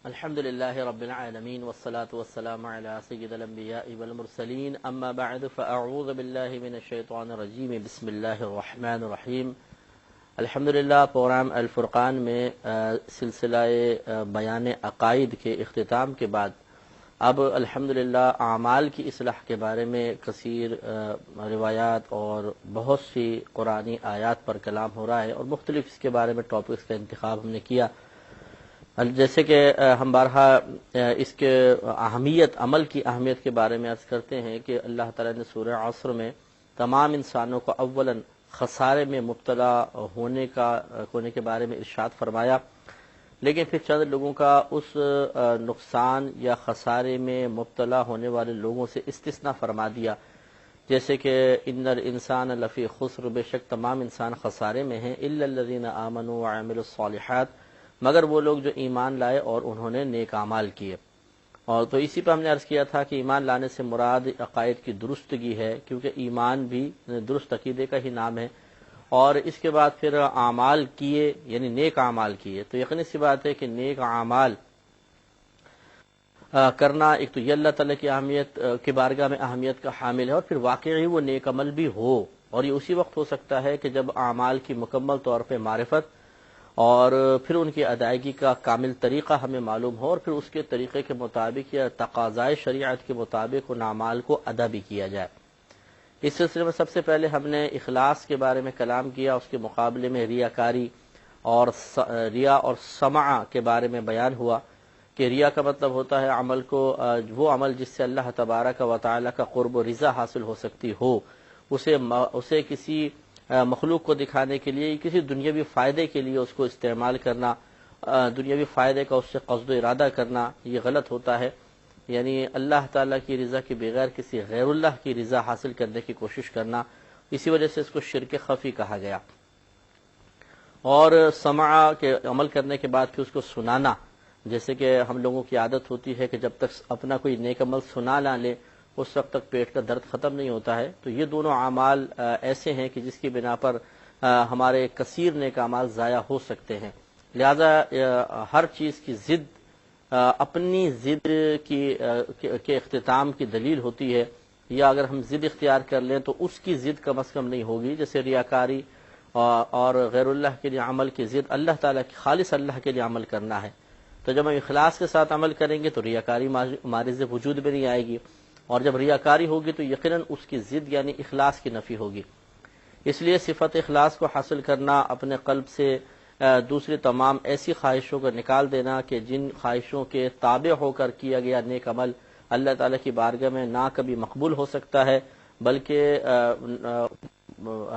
الحمد للہ رب العالمین والصلاة والسلام علی سید الانبیاء والمرسلین اما بعد فاعوذ باللہ من الشیطان الرجیم بسم اللہ الرحمن الرحیم۔ الحمدللہ پروگرام الفرقان میں سلسلہ بیان عقائد کے اختتام کے بعد اب الحمدللہ اعمال کی اصلاح کے بارے میں کثیر روایات اور بہت سی قرآنی آیات پر کلام ہو رہا ہے، اور مختلف اس کے بارے میں ٹاپکس کا انتخاب ہم نے کیا۔ جیسے کہ ہم بارہا اس کے اہمیت، عمل کی اہمیت کے بارے میں عرض کرتے ہیں کہ اللہ تعالیٰ نے سورہ عصر میں تمام انسانوں کو اولاً خسارے میں مبتلا ہونے کے بارے میں ارشاد فرمایا، لیکن پھر چند لوگوں کا اس نقصان یا خسارے میں مبتلا ہونے والے لوگوں سے استثناء فرما دیا، جیسے کہ ان الانسان لفی خسر، بے شک تمام انسان خسارے میں ہیں، الا الذین آمنوا وعملوا الصالحات، مگر وہ لوگ جو ایمان لائے اور انہوں نے نیک اعمال کیے۔ اور تو اسی پہ ہم نے عرض کیا تھا کہ ایمان لانے سے مراد عقائد کی درستگی ہے، کیونکہ ایمان بھی درست عقیدے کا ہی نام ہے، اور اس کے بعد پھر اعمال کیے یعنی نیک اعمال کیے، تو یقینی سی بات ہے کہ نیک اعمال کرنا ایک تو یہ اللہ تعالیٰ کی اہمیت کی بارگاہ میں اہمیت کا حامل ہے، اور پھر واقعی وہ نیک عمل بھی ہو، اور یہ اسی وقت ہو سکتا ہے کہ جب اعمال کی مکمل طور پہ معرفت اور پھر ان کی ادائیگی کا کامل طریقہ ہمیں معلوم ہو، اور پھر اس کے طریقے کے مطابق یا تقاضائے شریعت کے مطابق ان اعمال کو ادا بھی کیا جائے۔ اس سلسلے میں سب سے پہلے ہم نے اخلاص کے بارے میں کلام کیا، اس کے مقابلے میں ریاکاری اور ریا اور سمع کے بارے میں بیان ہوا کہ ریا کا مطلب ہوتا ہے عمل کو، وہ عمل جس سے اللہ تبارک و تعالی کا قرب و رضا حاصل ہو سکتی ہو، اسے کسی مخلوق کو دکھانے کے لیے، کسی دنیاوی فائدے کے لیے اس کو استعمال کرنا، دنیاوی فائدے کا اس سے قصد و ارادہ کرنا، یہ غلط ہوتا ہے۔ یعنی اللہ تعالیٰ کی رضا کے بغیر کسی غیر اللہ کی رضا حاصل کرنے کی کوشش کرنا، اسی وجہ سے اس کو شرک خفی کہا گیا۔ اور سمع کے عمل کرنے کے بعد پھر اس کو سنانا، جیسے کہ ہم لوگوں کی عادت ہوتی ہے کہ جب تک اپنا کوئی نیک عمل سنا نہ لے اس وقت تک پیٹ کا درد ختم نہیں ہوتا ہے، تو یہ دونوں اعمال ایسے ہیں کہ جس کی بنا پر ہمارے کثیر نیک اعمال ضائع ہو سکتے ہیں۔ لہذا ہر چیز کی ضد اپنی ضد کے اختتام کی دلیل ہوتی ہے، یا اگر ہم ضد اختیار کر لیں تو اس کی ضد کم از کم نہیں ہوگی، جیسے ریاکاری اور غیر اللہ کے لیے عمل کی ضد اللہ تعالیٰ کی خالص اللہ کے لیے عمل کرنا ہے۔ تو جب ہم اخلاص کے ساتھ عمل کریں گے تو ریاکاری مارز وجود میں نہیں آئے گی، اور جب ریاکاری ہوگی تو یقیناً اس کی ضد یعنی اخلاص کی نفی ہوگی۔ اس لیے صفت اخلاص کو حاصل کرنا، اپنے قلب سے دوسری تمام ایسی خواہشوں کو نکال دینا کہ جن خواہشوں کے تابع ہو کر کیا گیا نیک عمل اللہ تعالیٰ کی بارگاہ میں نہ کبھی مقبول ہو سکتا ہے، بلکہ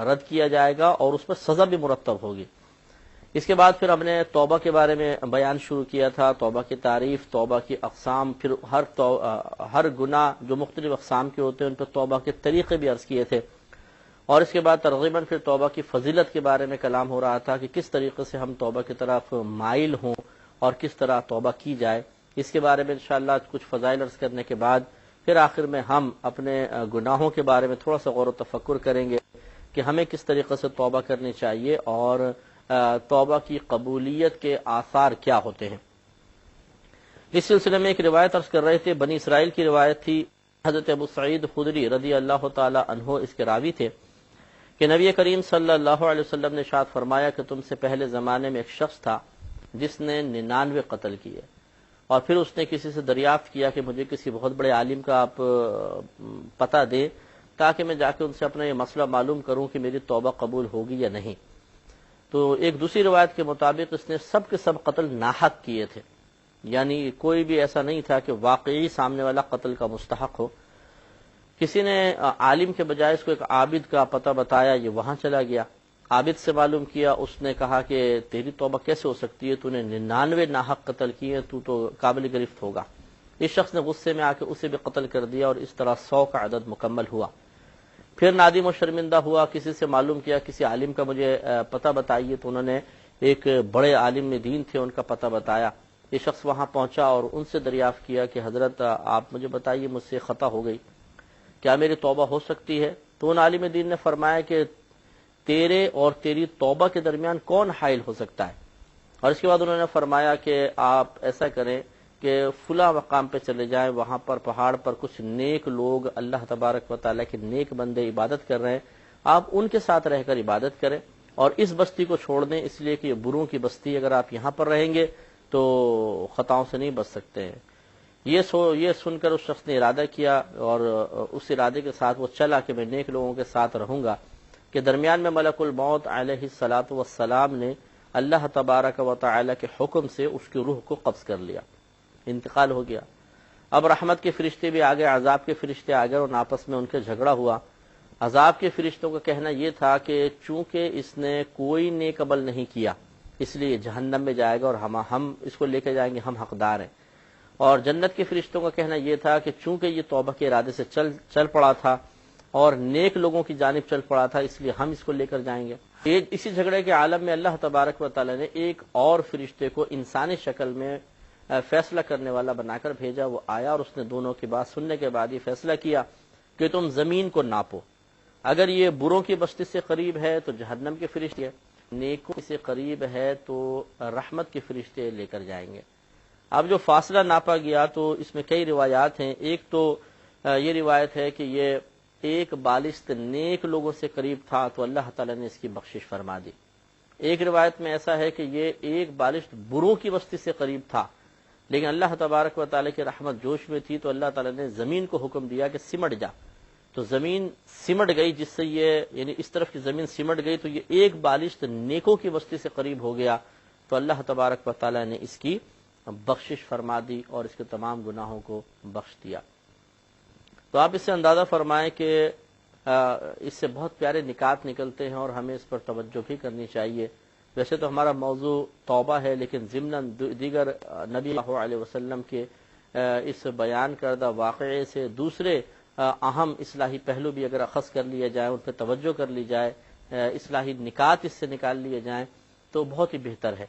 رد کیا جائے گا اور اس پر سزا بھی مرتب ہوگی۔ اس کے بعد پھر ہم نے توبہ کے بارے میں بیان شروع کیا تھا، توبہ کی تعریف، توبہ کی اقسام، پھر ہر گناہ جو مختلف اقسام کے ہوتے ہیں ان پر توبہ کے طریقے بھی عرض کیے تھے، اور اس کے بعد ترغیباً پھر توبہ کی فضیلت کے بارے میں کلام ہو رہا تھا کہ کس طریقے سے ہم توبہ کی طرف مائل ہوں اور کس طرح توبہ کی جائے۔ اس کے بارے میں انشاءاللہ کچھ فضائل عرض کرنے کے بعد پھر آخر میں ہم اپنے گناہوں کے بارے میں تھوڑا سا غور و تفکر کریں گے کہ ہمیں کس طریقے سے توبہ کرنی چاہیے اور توبہ کی قبولیت کے آثار کیا ہوتے ہیں۔ اس سلسلے میں ایک روایت عرض کر رہے تھے، بنی اسرائیل کی روایت تھی، حضرت ابو سعید خدری رضی اللہ تعالی عنہ اس کے راوی تھے کہ نبی کریم صلی اللہ علیہ وسلم نے ارشاد فرمایا کہ تم سے پہلے زمانے میں ایک شخص تھا جس نے 99 قتل کیے، اور پھر اس نے کسی سے دریافت کیا کہ مجھے کسی بہت بڑے عالم کا آپ پتہ دے تاکہ میں جا کے ان سے اپنا یہ مسئلہ معلوم کروں کہ میری توبہ قبول ہوگی یا نہیں۔ تو ایک دوسری روایت کے مطابق اس نے سب کے سب قتل ناحق کیے تھے، یعنی کوئی بھی ایسا نہیں تھا کہ واقعی سامنے والا قتل کا مستحق ہو۔ کسی نے عالم کے بجائے اس کو ایک عابد کا پتہ بتایا، یہ وہاں چلا گیا، عابد سے معلوم کیا، اس نے کہا کہ تیری توبہ کیسے ہو سکتی ہے، تو نے 99 ناحق قتل کیے، تو قابل گرفت ہوگا۔ اس شخص نے غصے میں آ کے اسے بھی قتل کر دیا، اور اس طرح 100 کا عدد مکمل ہوا۔ پھر نادم و شرمندہ ہوا، کسی سے معلوم کیا، کسی عالم کا مجھے پتہ بتائیے، تو انہوں نے ایک بڑے عالم دین تھے ان کا پتہ بتایا۔ یہ شخص وہاں پہنچا اور ان سے دریافت کیا کہ حضرت آپ مجھے بتائیے مجھ سے خطا ہو گئی، کیا میری توبہ ہو سکتی ہے؟ تو ان عالم دین نے فرمایا کہ تیرے اور تیری توبہ کے درمیان کون حائل ہو سکتا ہے؟ اور اس کے بعد انہوں نے فرمایا کہ آپ ایسا کریں کہ فلاں مقام پہ چلے جائیں، وہاں پر پہاڑ پر کچھ نیک لوگ اللہ تبارک و تعالیٰ کے نیک بندے عبادت کر رہے ہیں، آپ ان کے ساتھ رہ کر عبادت کریں اور اس بستی کو چھوڑ دیں، اس لیے کہ یہ بروں کی بستی، اگر آپ یہاں پر رہیں گے تو خطاؤں سے نہیں بچ سکتے ہیں۔ یہ سن کر اس شخص نے ارادہ کیا اور اس ارادے کے ساتھ وہ چلا کہ میں نیک لوگوں کے ساتھ رہوں گا، کہ درمیان میں ملک الموت علیہ الصلاۃ والسلام نے اللہ تبارک و تعالی کے حکم سے اس کی روح کو قبض کر لیا، انتقال ہو گیا۔ اب رحمت کے فرشتے بھی آگئے، عذاب کے فرشتے آگئے اور آپس میں ان کے جھگڑا ہوا۔ عذاب کے فرشتوں کا کہنا یہ تھا کہ چونکہ اس نے کوئی نیک عمل نہیں کیا اس لیے جہنم میں جائے گا اور ہم اس کو لے کے جائیں گے، ہم حقدار ہیں۔ اور جنت کے فرشتوں کا کہنا یہ تھا کہ چونکہ یہ توبہ کے ارادے سے چل پڑا تھا اور نیک لوگوں کی جانب چل پڑا تھا اس لیے ہم اس کو لے کر جائیں گے۔ اسی جھگڑے کے عالم میں اللہ تبارک و تعالی نے ایک اور فرشتے کو انسانی شکل میں فیصلہ کرنے والا بنا کر بھیجا۔ وہ آیا اور اس نے دونوں کی بات سننے کے بعد یہ فیصلہ کیا کہ تم زمین کو ناپو، اگر یہ بروں کی بستی سے قریب ہے تو جہنم کے فرشتے، نیکوں سے قریب ہے تو رحمت کے فرشتے لے کر جائیں گے۔ اب جو فاصلہ ناپا گیا تو اس میں کئی روایات ہیں۔ ایک تو یہ روایت ہے کہ یہ ایک بالشت نیک لوگوں سے قریب تھا تو اللہ تعالیٰ نے اس کی بخشش فرما دی۔ ایک روایت میں ایسا ہے کہ یہ ایک بالشت بروں کی بستی سے قریب تھا، لیکن اللہ تبارک و تعالیٰ کی رحمت جوش میں تھی تو اللہ تعالیٰ نے زمین کو حکم دیا کہ سمٹ جا، تو زمین سمٹ گئی، جس سے یہ یعنی اس طرف کی زمین سمٹ گئی تو یہ ایک بالشت نیکوں کی بستی سے قریب ہو گیا، تو اللہ تبارک و تعالیٰ نے اس کی بخشش فرما دی اور اس کے تمام گناہوں کو بخش دیا۔ تو آپ اس سے اندازہ فرمائیں کہ اس سے بہت پیارے نکات نکلتے ہیں اور ہمیں اس پر توجہ بھی کرنی چاہیے۔ ویسے تو ہمارا موضوع توبہ ہے، لیکن ضمن دیگر نبی صلی اللہ علیہ وسلم کے اس بیان کردہ واقعے سے دوسرے اہم اصلاحی پہلو بھی اگر اخذ کر لیا جائے، ان پہ توجہ کر لی جائے، اصلاحی نکات اس سے نکال لیے جائیں تو بہت ہی بہتر ہے۔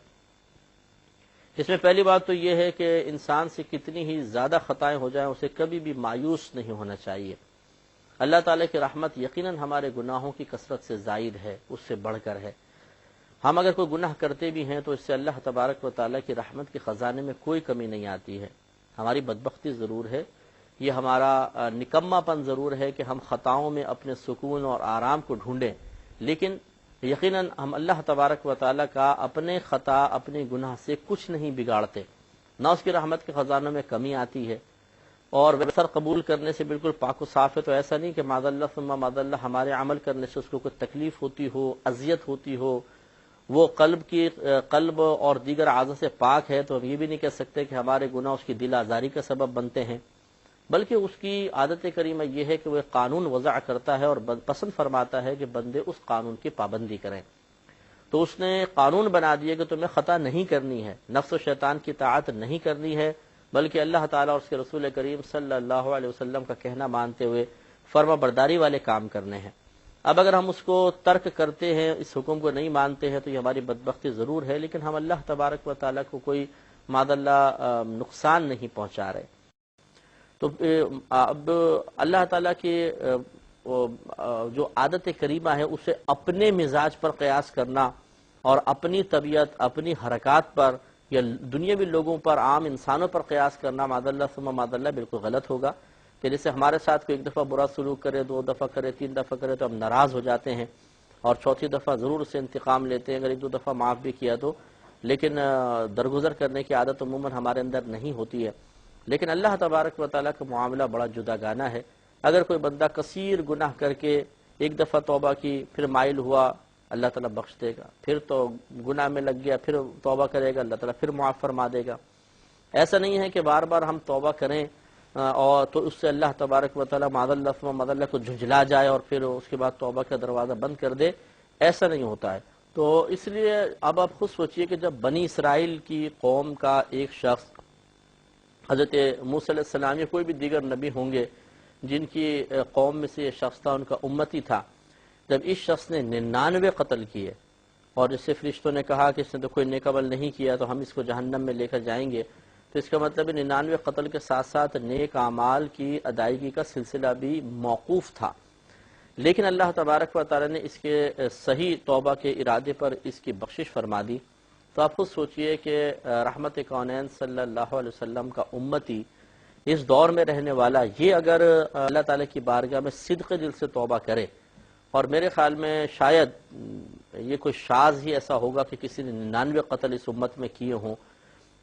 اس میں پہلی بات تو یہ ہے کہ انسان سے کتنی ہی زیادہ خطائیں ہو جائیں اسے کبھی بھی مایوس نہیں ہونا چاہیے۔ اللہ تعالیٰ کی رحمت یقیناً ہمارے گناہوں کی کثرت سے زائد ہے، اس سے بڑھ کر ہے۔ ہم اگر کوئی گناہ کرتے بھی ہیں تو اس سے اللہ تبارک و تعالیٰ کی رحمت کے خزانے میں کوئی کمی نہیں آتی ہے۔ ہماری بدبختی ضرور ہے، یہ ہمارا نکما پن ضرور ہے کہ ہم خطاؤں میں اپنے سکون اور آرام کو ڈھونڈیں، لیکن یقیناً ہم اللہ تبارک و تعالیٰ کا اپنے خطا اپنے گناہ سے کچھ نہیں بگاڑتے، نہ اس کی رحمت کے خزانوں میں کمی آتی ہے، اور ویسر قبول کرنے سے بالکل پاک و صاف ہے۔ تو ایسا نہیں کہ معاذ اللہ ثم معاذ اللہ ہمارے عمل کرنے سے اس کو کوئی تکلیف ہوتی ہو، اذیت ہوتی ہو، وہ قلب اور دیگر اعضاء سے پاک ہے، تو ہم یہ بھی نہیں کہہ سکتے کہ ہمارے گناہ اس کی دل آزاری کا سبب بنتے ہیں، بلکہ اس کی عادت کریمہ یہ ہے کہ وہ قانون وضع کرتا ہے اور پسند فرماتا ہے کہ بندے اس قانون کی پابندی کریں۔ تو اس نے قانون بنا دیا کہ تمہیں خطا نہیں کرنی ہے، نفس و شیطان کی اطاعت نہیں کرنی ہے، بلکہ اللہ تعالیٰ اور اس کے رسول کریم صلی اللہ علیہ وسلم کا کہنا مانتے ہوئے فرما برداری والے کام کرنے ہیں۔ اب اگر ہم اس کو ترک کرتے ہیں، اس حکم کو نہیں مانتے ہیں تو یہ ہماری بدبختی ضرور ہے، لیکن ہم اللہ تبارک و تعالیٰ کو کوئی معاذ اللہ نقصان نہیں پہنچا رہے۔ تو اب اللہ تعالیٰ کی جو عادت کریمہ ہے اسے اپنے مزاج پر قیاس کرنا اور اپنی طبیعت اپنی حرکات پر یا دنیاوی لوگوں پر عام انسانوں پر قیاس کرنا معاذ اللہ ثم معاذ اللہ بالکل غلط ہوگا، کہ جیسے ہمارے ساتھ کوئی ایک دفعہ برا سلوک کرے، 2 دفعہ کرے، 3 دفعہ کرے تو ہم ناراض ہو جاتے ہیں اور چوتھی دفعہ ضرور اسے انتقام لیتے ہیں، اگر 1-2 دفعہ معاف بھی کیا تو، لیکن درگزر کرنے کی عادت عموماً ہمارے اندر نہیں ہوتی ہے۔ لیکن اللہ تبارک و تعالیٰ کا معاملہ بڑا جدا گانہ ہے۔ اگر کوئی بندہ کثیر گناہ کر کے ایک دفعہ توبہ کی، پھر مائل ہوا، اللہ تعالیٰ بخش دے گا، پھر تو گناہ میں لگ گیا، پھر توبہ کرے گا، اللہ تعالیٰ پھر معاف فرما دے گا۔ ایسا نہیں ہے کہ بار بار ہم توبہ کریں اور تو اس سے اللہ تبارک و تعالیٰ معاذ اللہ ثم معاذ اللہ کو جھنجھلا جائے اور پھر اس کے بعد توبہ کا دروازہ بند کر دے، ایسا نہیں ہوتا ہے۔ تو اس لیے اب آپ خود سوچئے کہ جب بنی اسرائیل کی قوم کا ایک شخص، حضرت موسیٰ علیہ السلام یا کوئی بھی دیگر نبی ہوں گے جن کی قوم میں سے یہ شخص تھا، ان کا امتی تھا، جب اس شخص نے 99 قتل کیے اور جس سے فرشتوں نے کہا کہ اس نے تو کوئی نیک عمل نہیں کیا تو ہم اس کو جہنم میں لے کر جائیں گے، تو اس کا مطلب 99 قتل کے ساتھ ساتھ نیک اعمال کی ادائیگی کا سلسلہ بھی موقوف تھا، لیکن اللہ تبارک و تعالی نے اس کے صحیح توبہ کے ارادے پر اس کی بخشش فرما دی۔ تو آپ خود سوچئے کہ رحمت کونین صلی اللہ علیہ وسلم کا امتی اس دور میں رہنے والا یہ اگر اللہ تعالیٰ کی بارگاہ میں صدق دل سے توبہ کرے، اور میرے خیال میں شاید یہ کوئی شاذ ہی ایسا ہوگا کہ کسی نے 99 قتل اس امت میں کیے ہوں،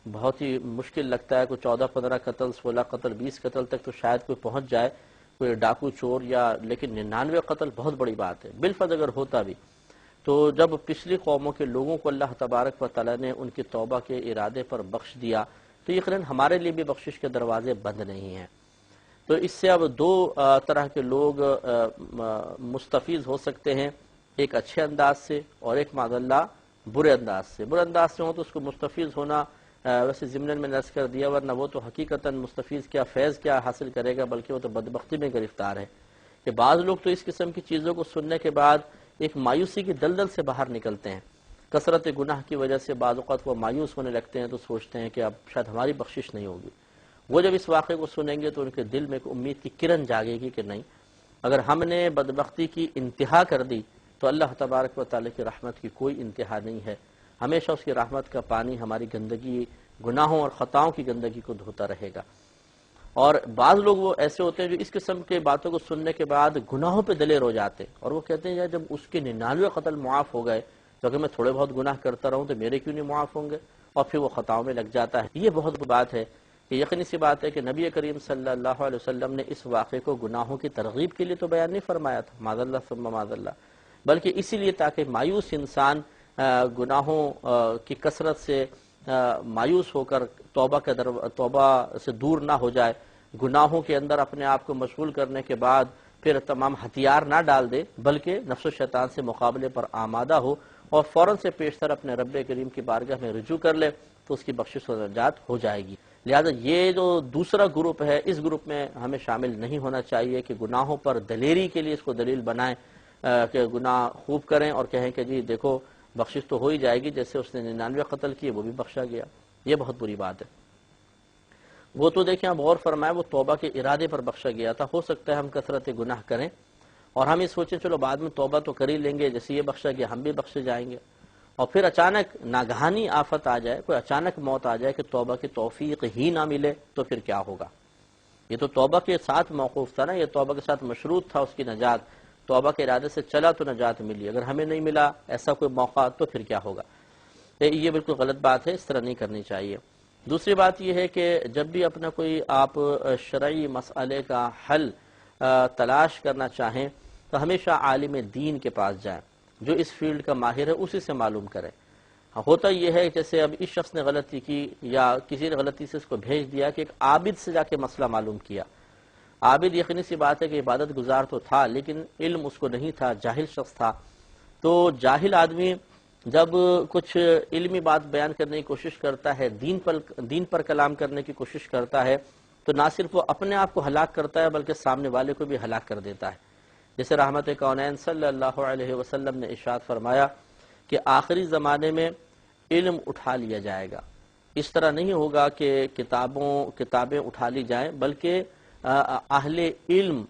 بہت ہی مشکل لگتا ہے، کوئی 14-15 قتل، 16 قتل، 20 قتل تک تو شاید کوئی پہنچ جائے، کوئی ڈاکو چور، یا لیکن 99 قتل بہت بڑی بات ہے۔ بالفرض اگر ہوتا بھی تو جب پچھلی قوموں کے لوگوں کو اللہ تبارک و تعالیٰ نے ان کی توبہ کے ارادے پر بخش دیا تو یقیناً ہمارے لیے بھی بخشش کے دروازے بند نہیں ہیں۔ تو اس سے اب دو طرح کے لوگ مستفیض ہو سکتے ہیں، ایک اچھے انداز سے اور ایک معاذ اللہ برے انداز سے۔ برے انداز سے ہوں تو اس کو مستفیض ہونا ویسے ضمن میں نرس کر دیا، ورنہ وہ تو حقیقتاً مستفیض کیا فیض کیا حاصل کرے گا، بلکہ وہ تو بدبختی میں گرفتار ہے۔ کہ بعض لوگ تو اس قسم کی چیزوں کو سننے کے بعد ایک مایوسی کی دلدل سے باہر نکلتے ہیں، کثرت گناہ کی وجہ سے بعض اوقات وہ مایوس ہونے لگتے ہیں، تو سوچتے ہیں کہ اب شاید ہماری بخشش نہیں ہوگی۔ وہ جب اس واقعے کو سنیں گے تو ان کے دل میں ایک امید کی کرن جاگے گی کہ نہیں، اگر ہم نے بدبختی کی انتہا کر دی تو اللہ تبارک و تعالیٰ کی رحمت کی کوئی انتہا نہیں ہے، ہمیشہ اس کی رحمت کا پانی ہماری گندگی، گناہوں اور خطاؤں کی گندگی کو دھوتا رہے گا۔ اور بعض لوگ وہ ایسے ہوتے ہیں جو اس قسم کے باتوں کو سننے کے بعد گناہوں پہ دلیر ہو جاتے ہیں، اور وہ کہتے ہیں یار جب اس کے 99 قتل معاف ہو گئے تو اگر میں تھوڑے بہت گناہ کرتا رہوں تو میرے کیوں نہیں معاف ہوں گے، اور پھر وہ خطاؤں میں لگ جاتا ہے۔ یہ بہت بڑی بات ہے کہ یقینی سی بات ہے کہ نبی کریم صلی اللہ علیہ وسلم نے اس واقعے کو گناہوں کی ترغیب کے لیے تو بیان نہیں فرمایا تھا، معاذ اللہ ثم معاذ اللہ، بلکہ اسی لیے تاکہ مایوس انسان گناہوں کی کثرت سے مایوس ہو کر توبہ سے دور نہ ہو جائے، گناہوں کے اندر اپنے آپ کو مشغول کرنے کے بعد پھر تمام ہتھیار نہ ڈال دے، بلکہ نفس و شیطان سے مقابلے پر آمادہ ہو اور فوراً سے پیشتر اپنے رب کریم کی بارگاہ میں رجوع کر لے تو اس کی بخشش و نجات ہو جائے گی۔ لہذا یہ جو دوسرا گروپ ہے اس گروپ میں ہمیں شامل نہیں ہونا چاہیے کہ گناہوں پر دلیری کے لیے اس کو دلیل بنائیں کہ گناہ خوب کریں اور کہیں کہ جی دیکھو بخشش تو ہو ہی جائے گی، جیسے اس نے 99 قتل کیے وہ بھی بخشا گیا۔ یہ بہت بری بات ہے۔ وہ تو دیکھیں آپ غور فرمائیں، وہ توبہ کے ارادے پر بخشا گیا تھا۔ ہو سکتا ہے ہم کثرت گناہ کریں اور ہم یہ سوچیں چلو بعد میں توبہ تو کر ہی لیں گے، جیسے یہ بخشا گیا ہم بھی بخشے جائیں گے، اور پھر اچانک ناگہانی آفت آ جائے، کوئی اچانک موت آ جائے کہ توبہ کی توفیق ہی نہ ملے تو پھر کیا ہوگا؟ یہ تو توبہ کے ساتھ موقوف تھا نا، یہ توبہ کے ساتھ مشروط تھا اس کی نجات، توبہ کے ارادے سے چلا تو نجات ملی، اگر ہمیں نہیں ملا ایسا کوئی موقع تو پھر کیا ہوگا؟ یہ بالکل غلط بات ہے، اس طرح نہیں کرنی چاہیے۔ دوسری بات یہ ہے کہ جب بھی اپنا کوئی آپ شرعی مسئلے کا حل تلاش کرنا چاہیں تو ہمیشہ عالم دین کے پاس جائیں، جو اس فیلڈ کا ماہر ہے اسی سے معلوم کریں۔ ہوتا یہ ہے جیسے اب اس شخص نے غلطی کی یا کسی نے غلطی سے اس کو بھیج دیا کہ ایک عابد سے جا کے مسئلہ معلوم کیا۔ عابد یقینی سی بات ہے کہ عبادت گزار تو تھا لیکن علم اس کو نہیں تھا، جاہل شخص تھا۔ تو جاہل آدمی جب کچھ علمی بات بیان کرنے کی کوشش کرتا ہے، دین پر کلام کرنے کی کوشش کرتا ہے، تو نہ صرف وہ اپنے آپ کو ہلاک کرتا ہے بلکہ سامنے والے کو بھی ہلاک کر دیتا ہے۔ جیسے رحمت کونین صلی اللہ علیہ وسلم نے ارشاد فرمایا کہ آخری زمانے میں علم اٹھا لیا جائے گا، اس طرح نہیں ہوگا کہ کتابیں اٹھا لی جائیں، بلکہ اہل علم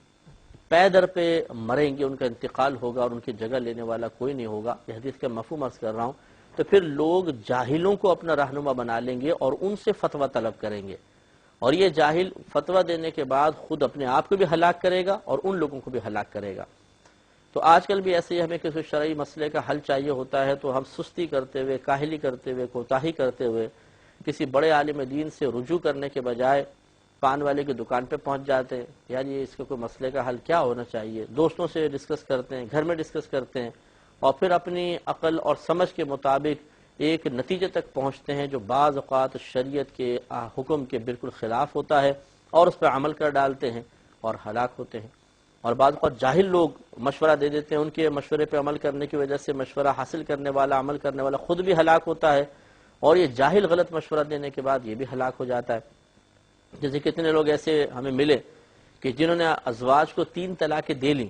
پے در پہ مریں گے، ان کا انتقال ہوگا اور ان کی جگہ لینے والا کوئی نہیں ہوگا۔ یہ حدیث کا مفہوم عرض کر رہا ہوں۔ تو پھر لوگ جاہلوں کو اپنا رہنما بنا لیں گے اور ان سے فتویٰ طلب کریں گے، اور یہ جاہل فتویٰ دینے کے بعد خود اپنے آپ کو بھی ہلاک کرے گا اور ان لوگوں کو بھی ہلاک کرے گا۔ تو آج کل بھی ایسے ہی ہمیں کسی شرعی مسئلے کا حل چاہیے ہوتا ہے تو ہم سستی کرتے ہوئے، کاہلی کرتے ہوئے، کوتاہی کرتے ہوئے کسی بڑے عالم دین سے رجوع کرنے کے بجائے پان والے کی دکان پہ پہنچ جاتے ہیں، یار یہ اس کے کوئی مسئلے کا حل کیا ہونا چاہیے، دوستوں سے ڈسکس کرتے ہیں، گھر میں ڈسکس کرتے ہیں، اور پھر اپنی عقل اور سمجھ کے مطابق ایک نتیجے تک پہنچتے ہیں جو بعض اوقات شریعت کے حکم کے بالکل خلاف ہوتا ہے، اور اس پہ عمل کر ڈالتے ہیں اور ہلاک ہوتے ہیں۔ اور بعض اوقات جاہل لوگ مشورہ دے دیتے ہیں، ان کے مشورے پہ عمل کرنے کی وجہ سے مشورہ حاصل کرنے والا، عمل کرنے والا خود بھی ہلاک ہوتا ہے، اور یہ جاہل غلط مشورہ دینے کے بعد یہ بھی ہلاک ہو جاتا ہے۔ جیسے کتنے لوگ ایسے ہمیں ملے کہ جنہوں نے ازواج کو 3 طلاقیں دے لیں،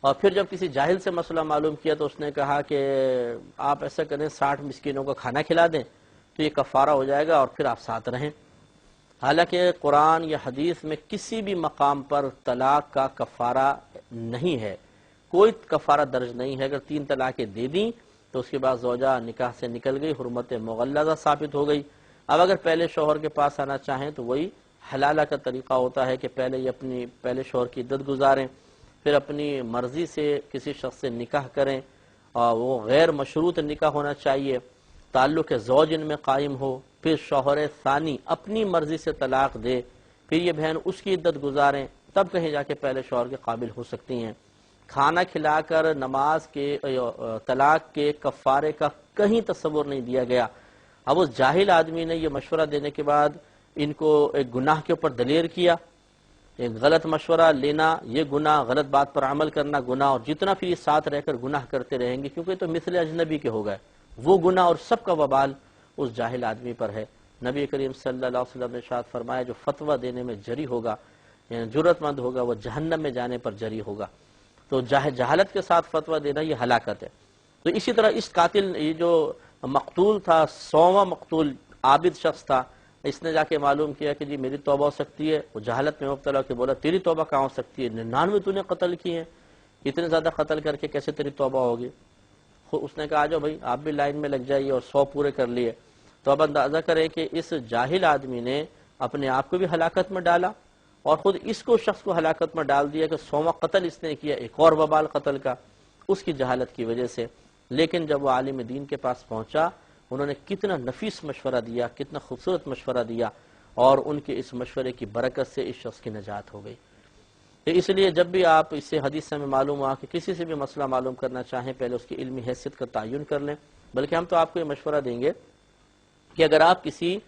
اور پھر جب کسی جاہل سے مسئلہ معلوم کیا تو اس نے کہا کہ آپ ایسا کریں 60 مسکینوں کو کھانا کھلا دیں تو یہ کفارہ ہو جائے گا اور پھر آپ ساتھ رہیں۔ حالانکہ قرآن یا حدیث میں کسی بھی مقام پر طلاق کا کفارہ نہیں ہے، کوئی کفارہ درج نہیں ہے۔ اگر 3 طلاقیں دے دیں تو اس کے بعد زوجہ نکاح سے نکل گئی، حرمت مغلظہ ثابت ہو گئی۔ اب اگر پہلے شوہر کے پاس آنا چاہیں تو وہی حلالہ کا طریقہ ہوتا ہے کہ پہلے یہ اپنی پہلے شوہر کی عدت گزاریں، پھر اپنی مرضی سے کسی شخص سے نکاح کریں، اور وہ غیر مشروط نکاح ہونا چاہیے، تعلق زوج ان میں قائم ہو، پھر شوہر ثانی اپنی مرضی سے طلاق دے، پھر یہ بہن اس کی عدت گزاریں، تب کہیں جا کے پہلے شوہر کے قابل ہو سکتی ہیں۔ کھانا کھلا کر نماز کے طلاق کے کفارے کا کہیں تصور نہیں دیا گیا۔ اب اس جاہل آدمی نے یہ مشورہ دینے کے بعد ان کو ایک گناہ کے اوپر دلیر کیا، ایک غلط مشورہ لینا یہ گناہ، غلط بات پر عمل کرنا گناہ، اور جتنا پھر یہ ساتھ رہ کر گناہ کرتے رہیں گے کیونکہ تو مثل اجنبی کے ہو گئے، وہ گناہ اور سب کا وبال اس جاہل آدمی پر ہے۔ نبی کریم صلی اللہ علیہ وسلم نے ارشاد فرمایا جو فتویٰ دینے میں جری ہوگا، یعنی جرأت مند ہوگا، وہ جہنم میں جانے پر جری ہوگا۔ تو جہالت کے ساتھ فتویٰ دینا یہ ہلاکت ہے۔ تو اسی طرح اس قاتل، یہ جو مقتول تھا، 100واں مقتول عابد شخص تھا، اس نے جا کے معلوم کیا کہ جی میری توبہ ہو سکتی ہے، وہ جہالت میں مبتلا ہو کے بولا تیری توبہ کہاں ہو سکتی ہے، 99 تو نے قتل کیے ہیں، اتنے زیادہ قتل کر کے کیسے تیری توبہ ہوگی؟ اس نے کہا آ جاؤ بھائی آپ بھی لائن میں لگ جائیے، اور 100 پورے کر لیے۔ تو اب اندازہ کریں کہ اس جاہل آدمی نے اپنے آپ کو بھی ہلاکت میں ڈالا، اور خود اس کو شخص کو ہلاکت میں ڈال دیا کہ 100واں قتل اس نے کیا، ایک اور وبال قتل کا، اس کی جہالت کی وجہ سے۔ لیکن جب وہ عالم دین کے پاس پہنچا، انہوں نے کتنا نفیس مشورہ دیا، کتنا خوبصورت مشورہ دیا، اور ان کے اس مشورے کی برکت سے اس شخص کی نجات ہو گئی۔ تو اس لیے جب بھی آپ اس سے حدیث سے ہمیں معلوم ہوا کہ کسی سے بھی مسئلہ معلوم کرنا چاہیں، پہلے اس کی علمی حیثیت کا تعین کر لیں۔ بلکہ ہم تو آپ کو یہ مشورہ دیں گے کہ اگر آپ کسی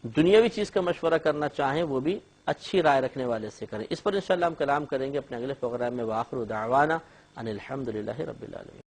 دنیاوی چیز کا مشورہ کرنا چاہیں، وہ بھی اچھی رائے رکھنے والے سے کریں۔ اس پر انشاءاللہ ہم کلام کریں گے اپنے اگلے پروگرام میں۔ وآخر دعوانا ان الحمدللہ رب العالمین۔